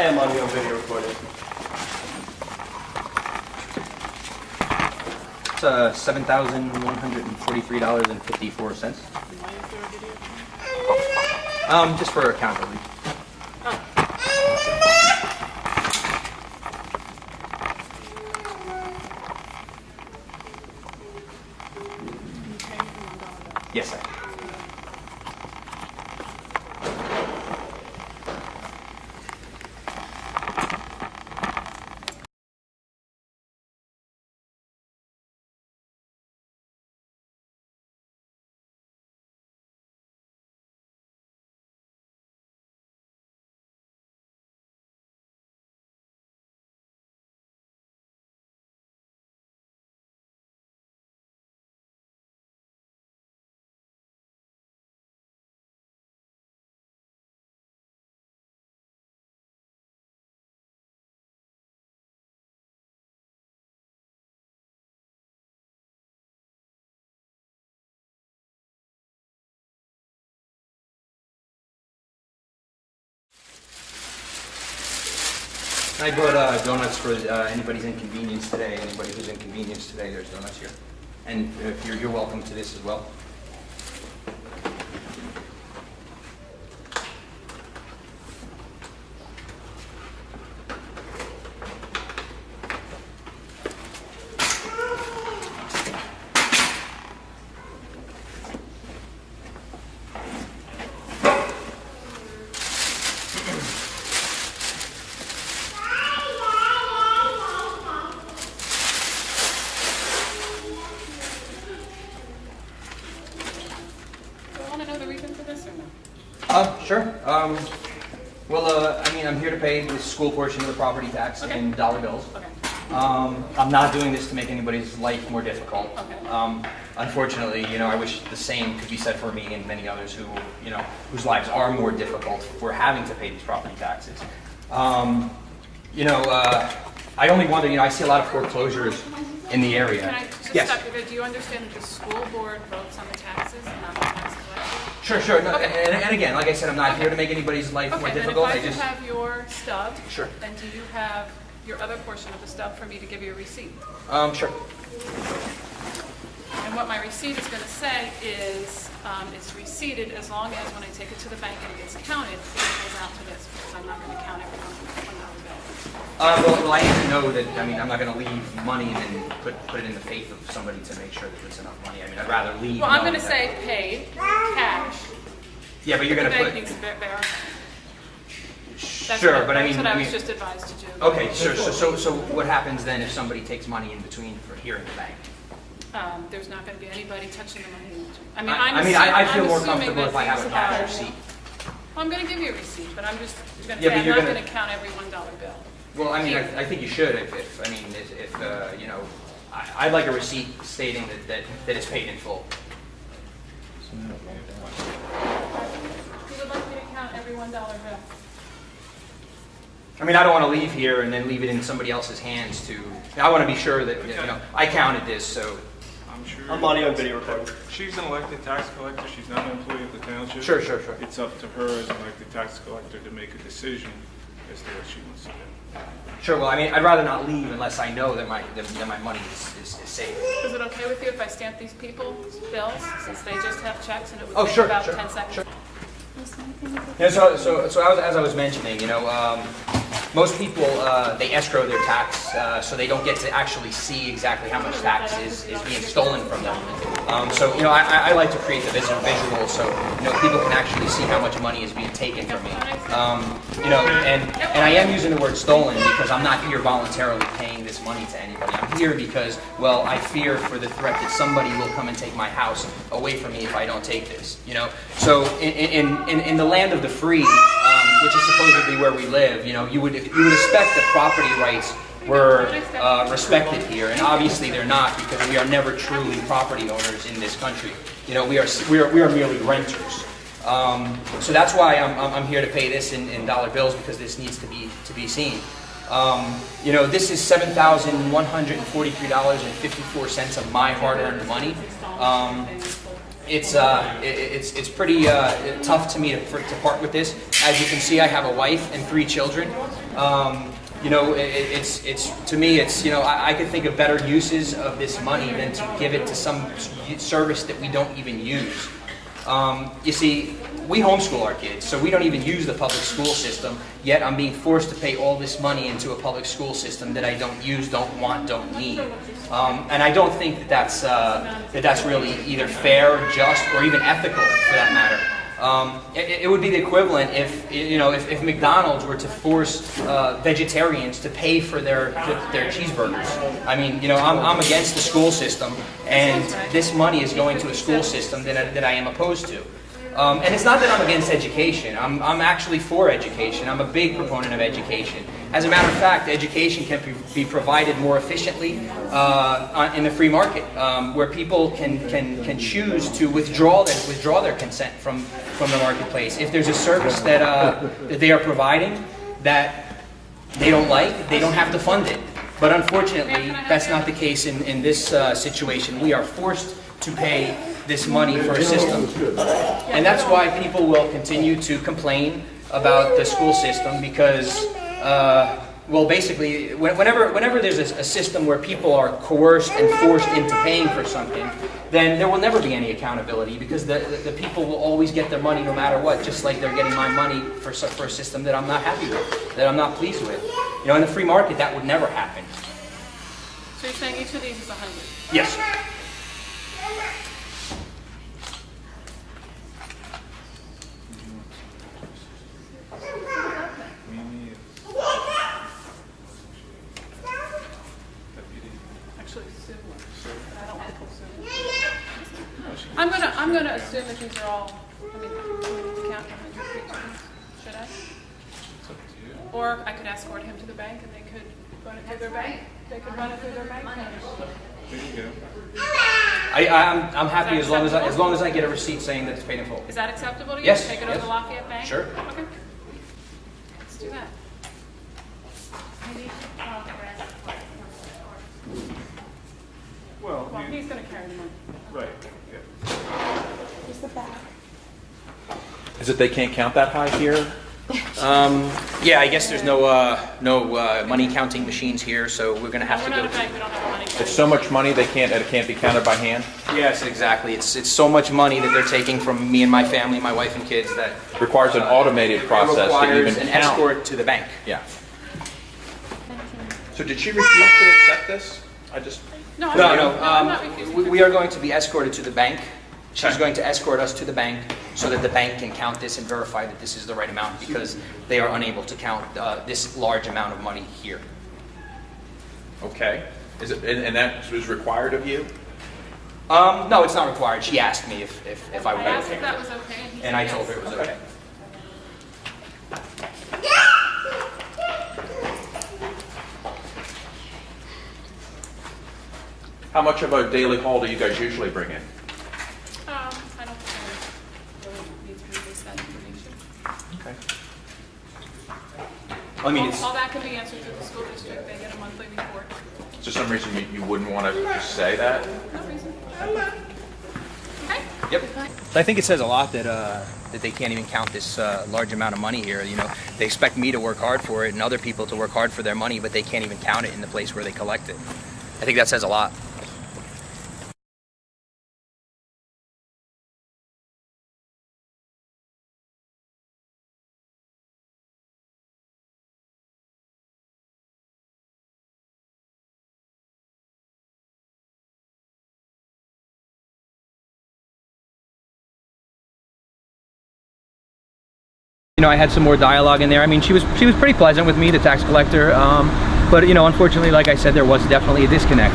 I am on video recording. It's $7,143.54. Just for account relief. Yes, sir. I brought donuts for anybody's inconvenience today. Anybody who's inconvenienced today, there's donuts here. And you're welcome to this as well. Sure. I mean, I'm here to pay the school portion of the property tax in dollar bills. Okay. I'm not doing this to make anybody's life more difficult. Okay. Unfortunately, I wish the same could be said for me and many others who, whose lives are more difficult for having to pay these property taxes. I only wonder, I see a lot of foreclosures in the area. Can I just Yes. stop you there? Do you understand that the school board votes on the taxes and not the tax collector? Sure. No, Okay. and again, like I said, I'm not here to make anybody's life more Okay, then if difficult. I could have your stub, Sure. then do you have your other portion of the stub for me to give you a receipt? Sure. And what my receipt is going to say is, it's receipted as long as when I take it to the bank and it gets counted, it goes out to this, because I'm not going to count everyone on $1 bill. Well, I need to know that, I'm not going to leave money and then put it in the faith of somebody to make sure that it's enough money. I'd rather leave. Well, I'm going to knowing say paid, cash. Yeah, but you're going The to bank put. needs to verify. Sure, but That's what I was just advised to do. Okay, sure. So what happens then if somebody takes money in between for here in the bank? There's not going to be anybody touching the money. I feel more comfortable if I have a cash receipt. I'm going to give you a receipt, but I'm just going to Yeah, say but I'm you're not gonna- going to count every $1 bill. Well, I think you should. I'd like a receipt stating that it's paid in full. You would like me to count every $1 bill? I don't want to leave here and then leave it in somebody else's hands to. I want to be sure that I counted this. So I'm sure. I'm on video recording. She's an elected tax collector. She's not an employee of the township. Sure. It's up to her as an elected tax collector to make a decision as to what she wants to do. Sure. Well, I'd rather not leave unless I know that my money is safe. Is it okay with you if I stamp these people's bills, since they just have checks and it would Oh, take sure, about sure, 10 seconds? sure. Yeah, as I was mentioning, most people they escrow their tax, so they don't get to actually see exactly how much tax is being stolen from them. I like to create the visual so people can actually see how much money is being taken from me. And I am using the word stolen because I'm not here voluntarily paying this money to anybody. I'm here because, well, I fear for the threat that somebody will come and take my house away from me if I don't take this. So in the land of the free, which is supposedly where we live, you would expect that property rights were respected here, and obviously they're not because we are never truly property owners in this country. We are merely renters. So that's why I'm here to pay this in dollar bills because this needs to be seen. This is $7,143.54 of my hard-earned money. It's pretty tough to me to part with this. As you can see, I have a wife and 3 children. You know, it's to me, it's, you know, I could think of better uses of this money than to give it to some service that we don't even use. You see, we homeschool our kids, so we don't even use the public school system, yet I'm being forced to pay all this money into a public school system that I don't use, don't want, don't need. And I don't think that that's really either fair, just, or even ethical for that matter. It would be the equivalent if, you know, if McDonald's were to force vegetarians to pay for their cheeseburgers. I mean, you know, I'm against the school system, and this money is going to a school system that I am opposed to. And it's not that I'm against education. I'm actually for education. I'm a big proponent of education. As a matter of fact, education can be provided more efficiently in the free market, where people can choose to withdraw their consent from the marketplace. If there's a service that they are providing that they don't like, they don't have to fund it. But unfortunately, that's not the case in this situation. We are forced to pay this money for a system. And that's why people will continue to complain about the school system because, well, basically, whenever there's a system where people are coerced and forced into paying for something, then there will never be any accountability because the people will always get their money no matter what, just like they're getting my money for a system that I'm not happy with, that I'm not pleased with. You know, in the free market, that would never happen. So you're saying each of these is 100? Yes. Actually, Sue works. I don't want to pull Sue. I'm gonna assume that these are all, I mean, do we need to count 100 for each of these? Should I? Or I could escort him to the bank and they could run it through their bank. They could run it through their bank. There you go. I'm happy as long as I get a receipt saying that it's paid in full. Is that acceptable to you? Yes, Take it over yes. to Lafayette Bank? Sure. Okay. Let's do that. Well, Well, he's gonna carry the money. right, yeah. Is it they can't count that high here? Yeah, I guess there's no money counting machines here, so we're gonna have We're to not go. a bank, we don't have money. It's so much money it can't be counted by hand? Yes, exactly. It's so much money that they're taking from me and my family, my wife and kids, that Requires an automated process to requires even an count. escort to the bank. Yeah. So did she refuse to accept this? No, No, I'm not refusing. we are going to be escorted to the bank. She's Okay. going to escort us to the bank so that the bank can count this and verify that this is the right amount because they are unable to count this large amount of money here. Okay. Is it, and that was required of you? No, it's not required. She asked me if I would I be asked okay if with that it. was okay, and he said And I yes. told her it was okay. How much of a daily haul do you guys usually bring in? I don't think I really need to release that information. Okay. I mean, it's, All that can be answered through the school district, they get a monthly report. Is there some reason you wouldn't want to just say that? No reason. Okay? yep. I think it says a lot that that they can't even count this large amount of money here. You know, they expect me to work hard for it and other people to work hard for their money, but they can't even count it in the place where they collect it. I think that says a lot. You know, I had some more dialogue in there. I mean, she was pretty pleasant with me, the tax collector. But you know, unfortunately, like I said, there was definitely a disconnect.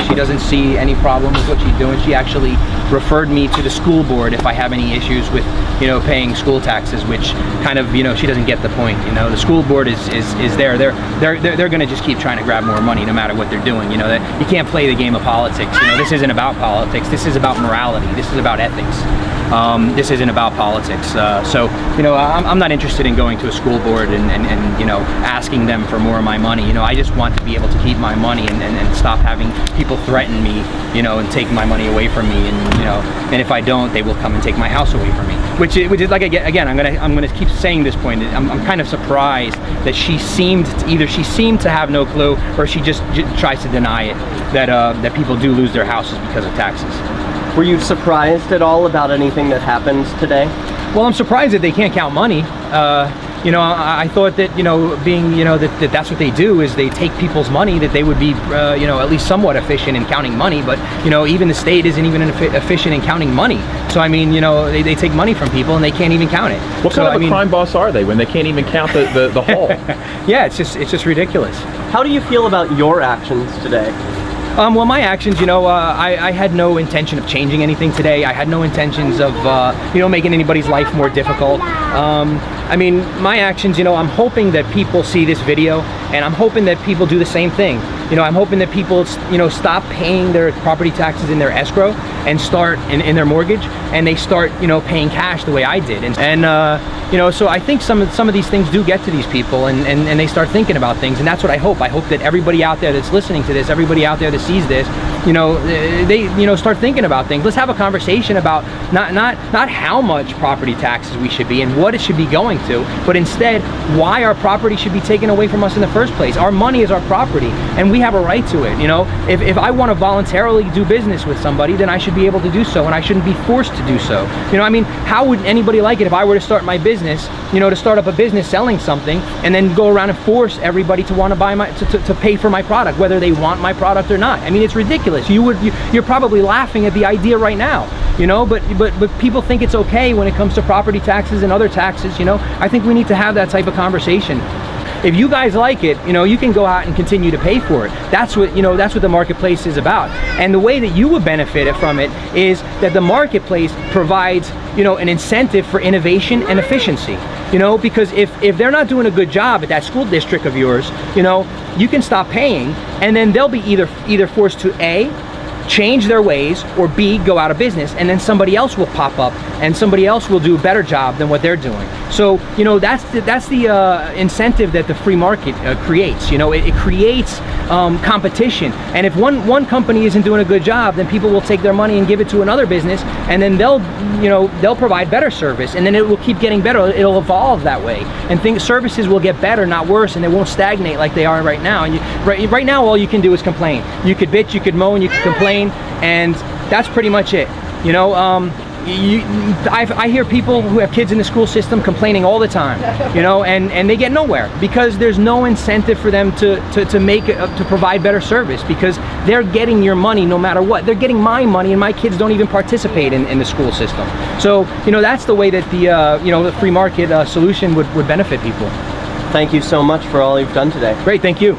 She doesn't see any problem with what she's doing. She actually referred me to the school board if I have any issues with, you know, paying school taxes, which kind of, you know, she doesn't get the point. You know, the school board is there. They're going to just keep trying to grab more money no matter what they're doing. You know, that you can't play the game of politics. You know, this isn't about politics. This is about morality. This is about ethics. This isn't about politics. So, you know, I'm not interested in going to a school board and you know, asking them for more of my money. You know, I just want to be able to keep my money and stop having people threaten me, you know, and take my money away from me. And, you know, and if I don't, they will come and take my house away from me. Which is like, again, I'm gonna keep saying this point. I'm kind of surprised that she seemed to have no clue, or she just tries to deny it, that people do lose their houses because of taxes. Were you surprised at all about anything that happened today? Well, I'm surprised that they can't count money. You know, I thought that, you know, being, you know, that's what they do, is they take people's money, that they would be, you know, at least somewhat efficient in counting money. But, you know, even the state isn't even efficient in counting money. So, I mean, you know, they take money from people and they can't even count it. What kind of a crime boss are they when they can't even count the haul? Yeah, it's just ridiculous. How do you feel about your actions today? Well, my actions, you know, I had no intention of changing anything today. I had no intentions of, you know, making anybody's life more difficult. I mean, my actions, you know, I'm hoping that people see this video, and I'm hoping that people do the same thing. You know, I'm hoping that people, you know, stop paying their property taxes in their escrow and start in their mortgage, and they start, you know, paying cash the way I did. And you know, so I think some of these things do get to these people, and they start thinking about things, and that's what I hope. I hope that everybody out there that's listening to this, everybody out there that sees this, you know, they, you know, start thinking about things. Let's have a conversation about not how much property taxes we should be and what it should be going to, but instead why our property should be taken away from us in the first place. Our money is our property, and we have a right to it. You know, if I want to voluntarily do business with somebody, then I should be able to do so, and I shouldn't be forced to do so. You know, I mean, how would anybody like it if I were to start my business, you know, to start up a business selling something, and then go around and force everybody to want to buy to pay for my product, whether they want my product or not? I mean, it's ridiculous. You're probably laughing at the idea right now, you know, but people think it's okay when it comes to property taxes and other taxes. You know, I think we need to have that type of conversation. If you guys like it, you know, you can go out and continue to pay for it. That's what, you know, that's what the marketplace is about. And the way that you would benefit from it is that the marketplace provides, you know, an incentive for innovation and efficiency. You know, because if they're not doing a good job at that school district of yours, you know, you can stop paying, and then they'll be either forced to A, change their ways, or B, go out of business, and then somebody else will pop up and somebody else will do a better job than what they're doing. So, you know, that's the incentive that the free market creates. You know, it creates competition, and if one company isn't doing a good job, then people will take their money and give it to another business, and then they'll provide better service, and then it will keep getting better. It'll evolve that way, and services will get better, not worse, and they won't stagnate like they are right now. And right now, all you can do is complain. You could bitch, you could moan, you could complain, and that's pretty much it. You know, I hear people who have kids in the school system complaining all the time, you know, and they get nowhere because there's no incentive for them to provide better service, because they're getting your money no matter what. They're getting my money, and my kids don't even participate in the school system. So, you know, that's the way that the free market solution would benefit people. Thank you so much for all you've done today. Great, thank you.